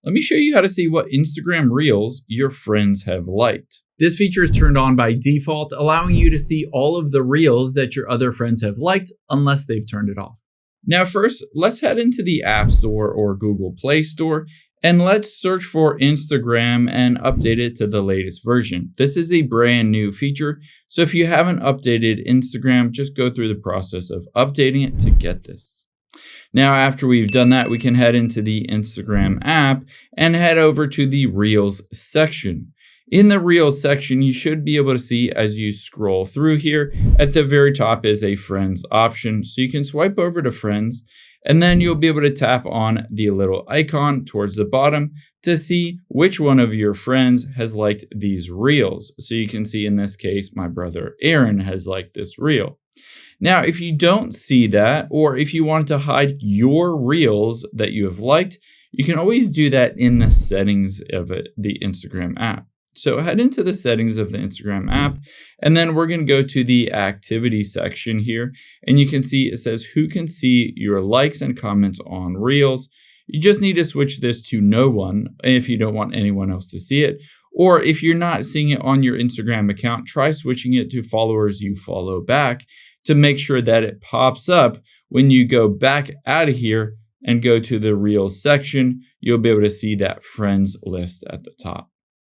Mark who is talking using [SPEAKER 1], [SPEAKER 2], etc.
[SPEAKER 1] Let me show you how to see what Instagram Reels your friends have liked. This feature is turned on by default, allowing you to see all of the Reels that your other friends have liked unless they've turned it off. Now first, let's head into the App Store or Google Play Store and let's search for Instagram and update it to the latest version. This is a brand new feature, so if you haven't updated Instagram, just go through the process of updating it to get this. Now, after we've done that, we can head into the Instagram app and head over to the Reels section. In the Reels section, you should be able to see as you scroll through here, at the very top is a Friends option. So you can swipe over to Friends, and then you'll be able to tap on the little icon towards the bottom to see which one of your friends has liked these Reels. So you can see in this case, my brother Aaron has liked this Reel. Now, if you don't see that, or if you want to hide your Reels that you have liked, you can always do that in the settings of the Instagram app. So head into the settings of the Instagram app, and then we're going to go to the activity section here, and you can see it says who can see your likes and comments on Reels. You just need to switch this to no one if you don't want anyone else to see it. Or if you're not seeing it on your Instagram account, try switching it to followers you follow back to make sure that it pops up when you go back out of here and go to the Reels section. You'll be able to see that friends list at the top.